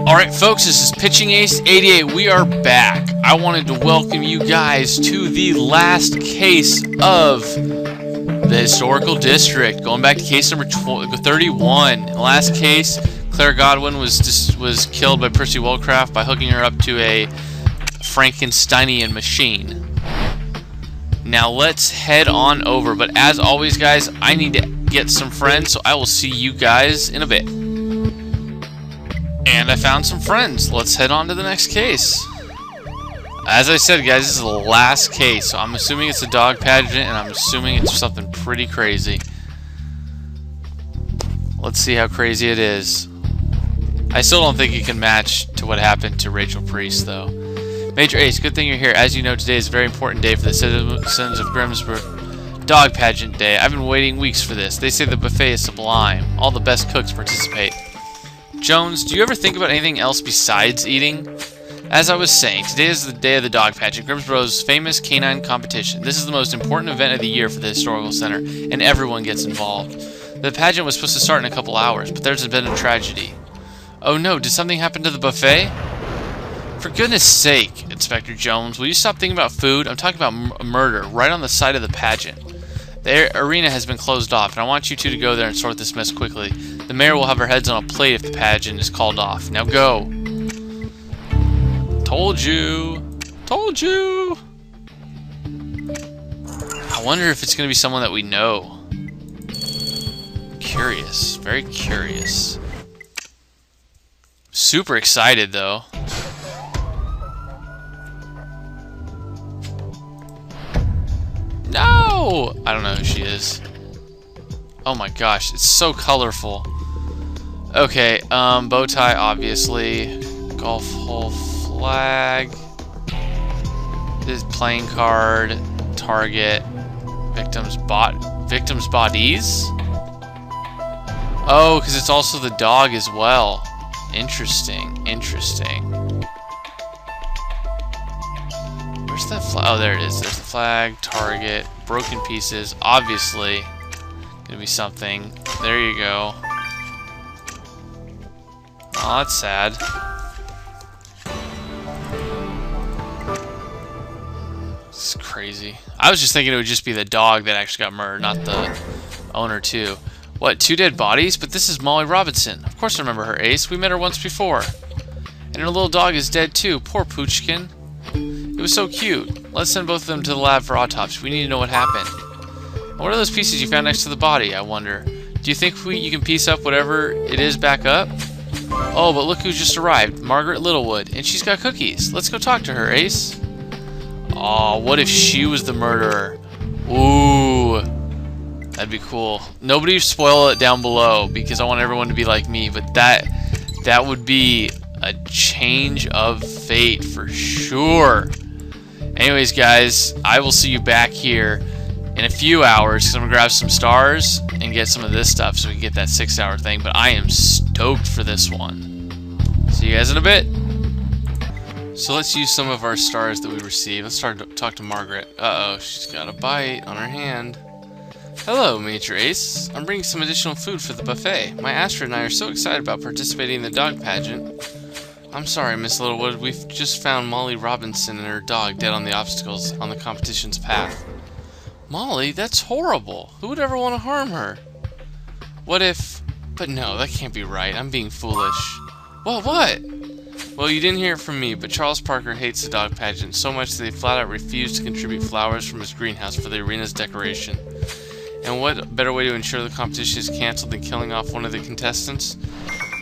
Alright folks, this is Pitching Ace 88. We are back. I wanted to welcome you guys to the last case of the Historical District. Going back to case number 31. In the last case, Claire Godwin was killed by Percy Wellcraft by hooking her up to a Frankensteinian machine. Now let's head on over. But as always guys, I need to get some friends, so I will see you guys in a bit. And I found some friends. Let's head on to the next case. As I said, guys, this is the last case. So I'm assuming it's a dog pageant, and I'm assuming it's something pretty crazy. Let's see how crazy it is. I still don't think it can match to what happened to Rachel Priest, though. Major Ace, good thing you're here. As you know, today is a very important day for the citizens of Grimsborough. Dog pageant day. I've been waiting weeks for this. They say the buffet is sublime. All the best cooks participate. Jones, do you ever think about anything else besides eating? As I was saying, today is the day of the dog pageant, Grimsborough's famous canine competition. This is the most important event of the year for the Historical Center, and everyone gets involved. The pageant was supposed to start in a couple hours, but there's been a tragedy. Oh no, did something happen to the buffet? For goodness sake, Inspector Jones, will you stop thinking about food? I'm talking about murder, right on the side of the pageant. The arena has been closed off, and I want you two to go there and sort this mess quickly. The mayor will have her heads on a plate if the pageant is called off. Now go. Told you. Told you. I wonder if it's going to be someone that we know. Curious. Very curious. Super excited, though. No! I don't know who she is. Oh my gosh, it's so colorful. Okay, bow tie, obviously. Golf hole flag. This playing card. Target. Victims bodies? Oh, because it's also the dog as well. Interesting, interesting. Where's that flag? Oh, there it is. There's the flag, target, broken pieces. Obviously, gonna be something. There you go. Oh, that's sad. This is crazy. I was just thinking it would just be the dog that actually got murdered, not the owner, too. What, 2 dead bodies? But this is Molly Robinson. Of course I remember her, Ace. We met her once before. And her little dog is dead, too. Poor Poochkin. It was so cute. Let's send both of them to the lab for autopsy. We need to know what happened. And what are those pieces you found next to the body, I wonder? Do you think you can piece up whatever it is back up? Oh, but look who just arrived. Margaret Littlewood. And she's got cookies. Let's go talk to her, Ace. Oh, what if she was the murderer? Ooh. That'd be cool. Nobody spoil it down below, because I want everyone to be like me, but that would be a change of fate for sure. Anyways, guys, I will see you back here in a few hours, because I'm going to grab some stars and get some of this stuff so we can get that 6-hour thing, but I am stoked for this one. See you guys in a bit. So let's use some of our stars that we received. Let's start to talk to Margaret. Uh-oh, she's got a bite on her hand. Hello, Major Ace. I'm bringing some additional food for the buffet. My Astrid and I are so excited about participating in the dog pageant. I'm sorry, Miss Littlewood. We've just found Molly Robinson and her dog dead on the obstacles on the competition's path. Molly? That's horrible. Who would ever want to harm her? What if... But no, that can't be right. I'm being foolish. Well, what? Well, you didn't hear it from me, but Charles Parker hates the dog pageant so much that he flat out refused to contribute flowers from his greenhouse for the arena's decoration. And what better way to ensure the competition is cancelled than killing off one of the contestants?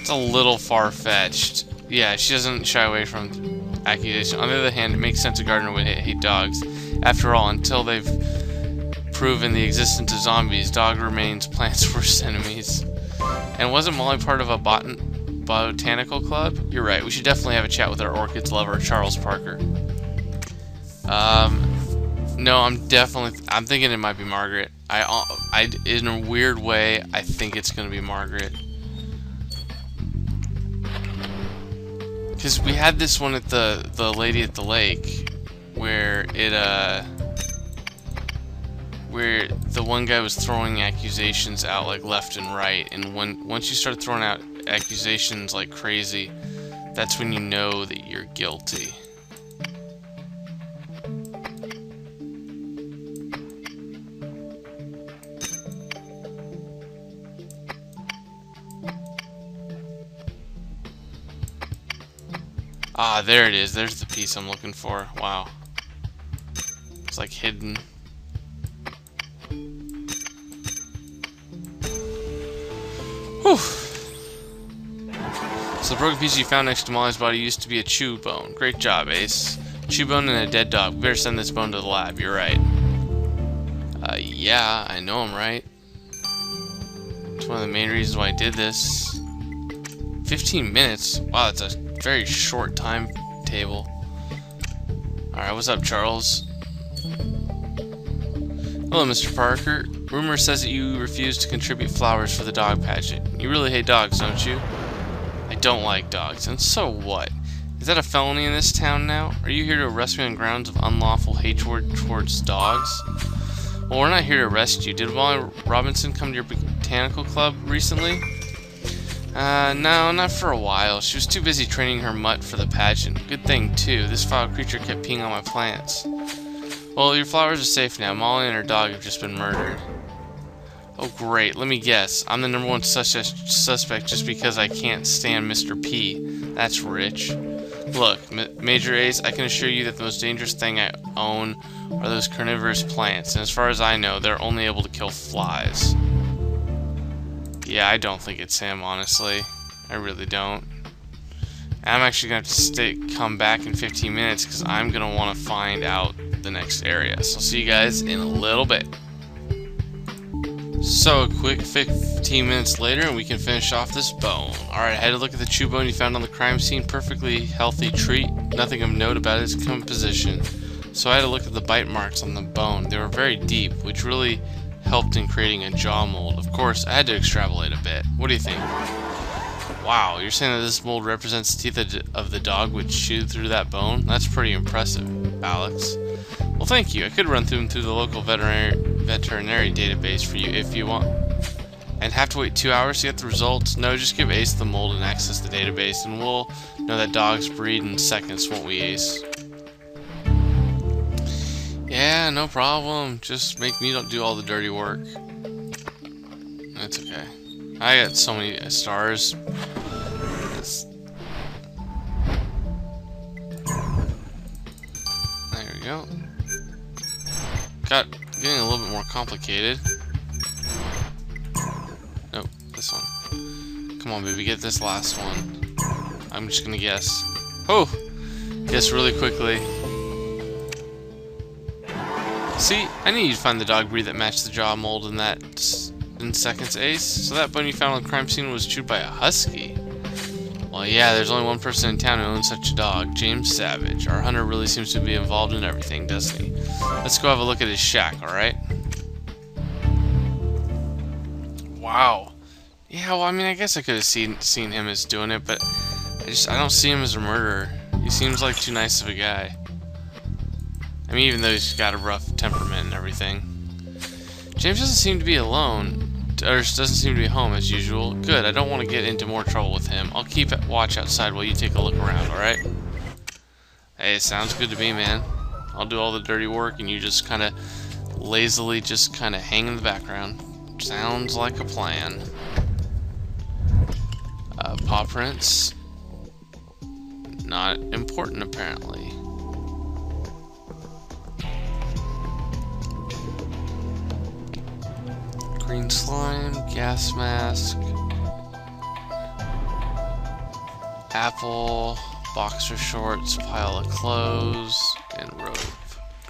It's a little far-fetched. Yeah, she doesn't shy away from accusation. On the other hand, it makes sense a gardener would hate dogs. After all, until they've proven the existence of zombies, dog remains plants' worst enemies. And wasn't Molly part of a botanical club? You're right, we should definitely have a chat with our orchids lover, Charles Parker. No, I'm thinking it might be Margaret. In a weird way, I think it's gonna be Margaret. Because we had this one at the lady at the lake, where where the one guy was throwing accusations out like left and right, and once you start throwing out accusations like crazy, That's when you know that you're guilty. Ah, there it is. There's the piece I'm looking for. Wow. It's like hidden. Whew. So the broken piece you found next to Molly's body used to be a chew bone. Great job, Ace. Chew bone and a dead dog. We better send this bone to the lab. You're right. Yeah, I know I'm right. It's one of the main reasons why I did this. 15 minutes? Wow, that's a very short timetable. Alright, what's up, Charles? Hello, Mr. Parker. Rumor says that you refuse to contribute flowers for the dog pageant. You really hate dogs, don't you? I don't like dogs, and so what? Is that a felony in this town now? Are you here to arrest me on grounds of unlawful hatred towards dogs? Well, we're not here to arrest you. Did Molly Robinson come to your botanical club recently? No, not for a while. She was too busy training her mutt for the pageant. Good thing, too. This foul creature kept peeing on my plants. Well, your flowers are safe now. Molly and her dog have just been murdered. Oh, great. Let me guess. I'm the #1 suspect just because I can't stand Mr. P. That's rich. Look, Major Ace, I can assure you that the most dangerous thing I own are those carnivorous plants. And as far as I know, they're only able to kill flies. Yeah, I don't think it's him, honestly. I really don't. I'm actually going to have to come back in 15 minutes because I'm going to want to find out the next area. So I'll see you guys in a little bit. So a quick 15 minutes later and we can finish off this bone. Alright, I had to look at the chew bone you found on the crime scene. Perfectly healthy treat. Nothing of note about its composition. So I had to look at the bite marks on the bone. They were very deep, which really helped in creating a jaw mold. Of course, I had to extrapolate a bit. What do you think? Wow, you're saying that this mold represents the teeth of the dog which chewed through that bone? That's pretty impressive, Alex. Well, thank you. I could run through the local veterinary database for you if you want. And have to wait 2 hours to get the results? No, just give Ace the mold and access the database, and we'll know that dogs breed in seconds, won't we, Ace? Yeah, no problem. Just make me don't do all the dirty work. That's okay. I got so many stars. There we go. Getting a little bit more complicated. Nope, this one. Come on, baby, get this last one. I'm just gonna guess. Oh! Guess really quickly. See, I knew you'd find the dog breed that matched the jaw mold in seconds, Ace. So that bone you found on the crime scene was chewed by a husky. Well, yeah, there's only one person in town who owns such a dog, James Savage. Our hunter really seems to be involved in everything, doesn't he? Let's go have a look at his shack, alright? Wow. Yeah, well, I mean, I guess I could have seen him as doing it, but I don't see him as a murderer. He seems like too nice of a guy. I mean, even though he's got a rough temperament and everything. James doesn't seem to be alone. Or doesn't seem to be home as usual. Good, I don't want to get into more trouble with him. I'll keep watch outside while you take a look around, alright? Hey, it sounds good to me, man. I'll do all the dirty work and you just kind of lazily just kind of hang in the background. Sounds like a plan. Paw prints. Not important, apparently. Green slime, gas mask, apple, boxer shorts, pile of clothes, and rope.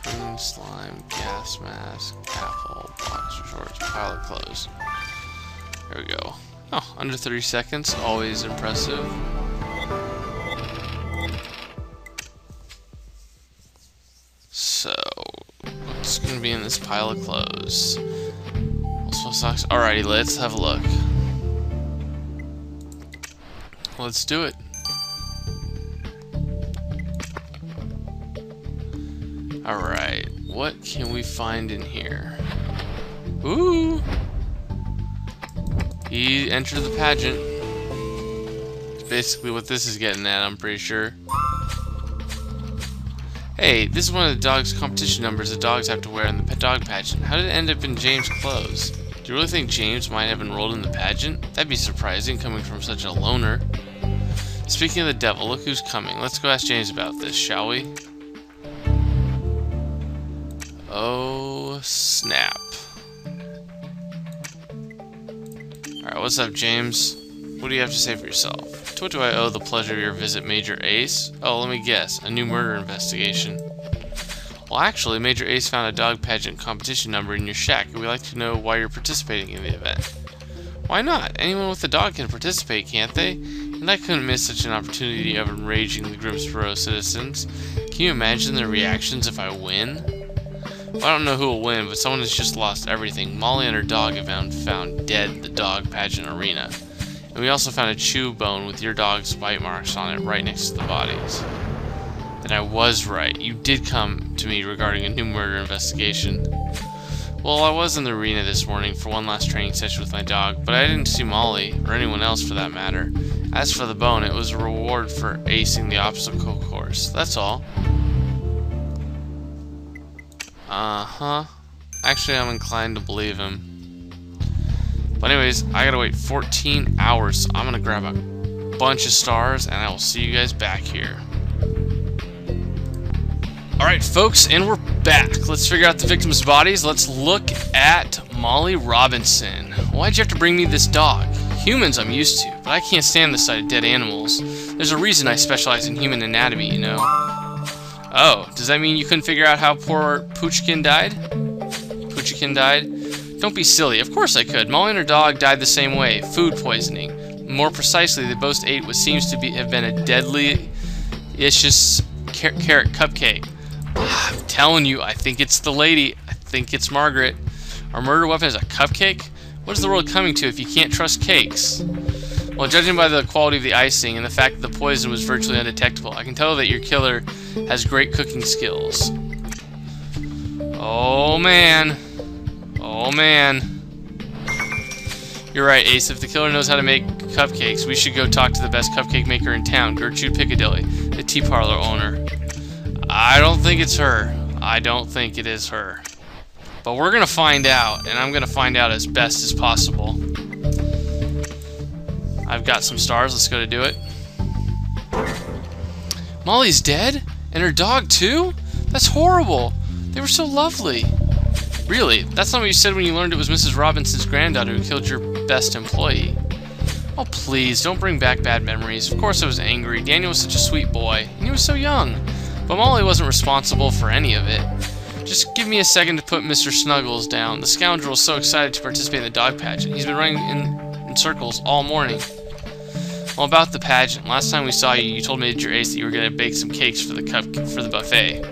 Green slime, gas mask, apple, boxer shorts, pile of clothes. There we go. Oh, under 30 seconds, always impressive. So, what's gonna be in this pile of clothes? Socks. Alrighty, let's have a look. Let's do it. Alright, what can we find in here? Ooh! He entered the pageant. basically what this is getting at, I'm pretty sure. Hey, this is one of the dog's competition numbers the dogs have to wear in the dog pageant. How did it end up in James' clothes? Do you really think James might have enrolled in the pageant? That'd be surprising, coming from such a loner. Speaking of the devil, look who's coming. Let's go ask James about this, shall we? Oh, snap. Alright, what's up, James? What do you have to say for yourself? To what do I owe the pleasure of your visit, Major Ace? Oh, let me guess. A new murder investigation. Well, actually, Major Ace found a dog pageant competition number in your shack, and we'd like to know why you're participating in the event. Why not? Anyone with a dog can participate, can't they? And I couldn't miss such an opportunity of enraging the Grimsboro citizens. Can you imagine their reactions if I win? Well, I don't know who will win, but someone has just lost everything. Molly and her dog have been found dead in the dog pageant arena. And we also found a chew bone with your dog's bite marks on it right next to the bodies. Then I was right. You did come to me regarding a new murder investigation. Well, I was in the arena this morning for one last training session with my dog, but I didn't see Molly, or anyone else for that matter. As for the bone, it was a reward for acing the obstacle course. That's all. Uh-huh. Actually, I'm inclined to believe him. But anyways, I gotta wait 14 hours, so I'm gonna grab a bunch of stars, and I will see you guys back here. Alright, folks, and we're back. Let's figure out the victims' bodies. Let's look at Molly Robinson. Why'd you have to bring me this dog? Humans I'm used to, but I can't stand the sight of dead animals. There's a reason I specialize in human anatomy, you know. Oh, does that mean you couldn't figure out how poor Poochkin died? Poochkin died? Don't be silly. Of course I could. Molly and her dog died the same way. Food poisoning. More precisely, they both ate what seems to have been a deadly-icious carrot cupcake. I'm telling you, I think it's the lady. I think it's Margaret. Our murder weapon is a cupcake? What is the world coming to if you can't trust cakes? Well, judging by the quality of the icing and the fact that the poison was virtually undetectable, I can tell that your killer has great cooking skills. Oh, man. Oh, man. You're right, Ace. If the killer knows how to make cupcakes, we should go talk to the best cupcake maker in town, Gertrude Piccadilly, the tea parlor owner. I don't think it's her. I don't think it is her. But we're going to find out, and I'm going to find out as best as possible. I've got some stars. Let's go to do it. Molly's dead? And her dog, too? That's horrible. They were so lovely. Really? That's not what you said when you learned it was Mrs. Robinson's granddaughter who killed your best employee. Oh, please, don't bring back bad memories. Of course I was angry. Daniel was such a sweet boy, and he was so young. But Molly wasn't responsible for any of it. Just give me a second to put Mr. Snuggles down. The scoundrel is so excited to participate in the dog pageant. He's been running in circles all morning. Well, about the pageant. Last time we saw you, you told Major Ace that you were going to bake some cakes for the buffet.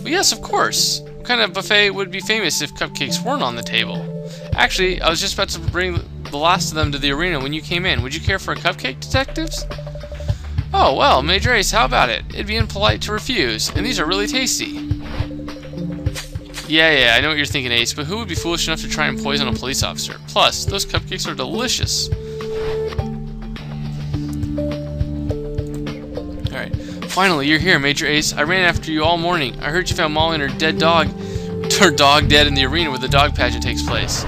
Well, yes, of course. What kind of buffet would be famous if cupcakes weren't on the table? Actually, I was just about to bring the last of them to the arena when you came in. Would you care for a cupcake, detectives? Oh, well, Major Ace, how about it? It'd be impolite to refuse, and these are really tasty. Yeah, I know what you're thinking, Ace, but who would be foolish enough to try and poison a police officer? Plus, those cupcakes are delicious. Alright, finally, you're here, Major Ace. I ran after you all morning. I heard you found Molly and her dog dead in the arena where the dog pageant takes place.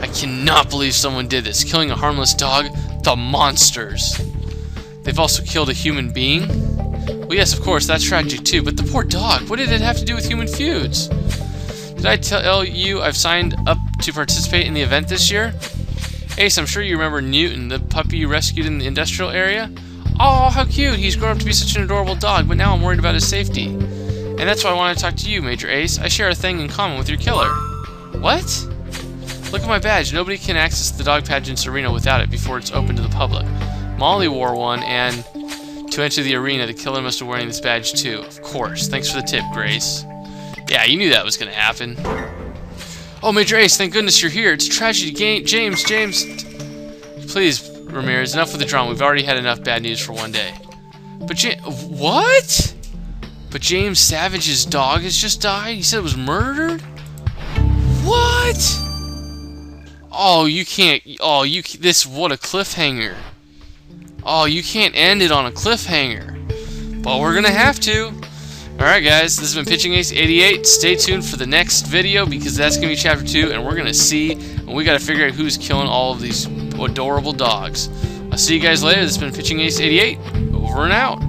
I cannot believe someone did this, killing a harmless dog. The monsters. They've also killed a human being? Well, yes, of course, that's tragic too, but the poor dog, what did it have to do with human feuds? Did I tell you I've signed up to participate in the event this year? Ace, I'm sure you remember Newton, the puppy you rescued in the industrial area? Oh, how cute! He's grown up to be such an adorable dog, but now I'm worried about his safety. And that's why I want to talk to you, Major Ace. I share a thing in common with your killer. What? Look at my badge. Nobody can access the dog pageant's arena without it before it's open to the public. Molly wore one, and to enter the arena, the killer must have wearing this badge too. Of course. Thanks for the tip, Grace. Yeah, you knew that was going to happen. Oh, Major Ace, thank goodness you're here. It's a tragedy. James. Please, Ramirez, enough with the drama. We've already had enough bad news for one day. But what? But James Savage's dog has just died? He said it was murdered? What? Oh, you can't. Oh, what a cliffhanger. Oh, you can't end it on a cliffhanger. But we're gonna have to. Alright guys, this has been Pitching Ace 88. Stay tuned for the next video because that's gonna be chapter 2 and we're gonna see, and we gotta figure out who's killing all of these adorable dogs. I'll see you guys later. This has been Pitching Ace 88. Over and out.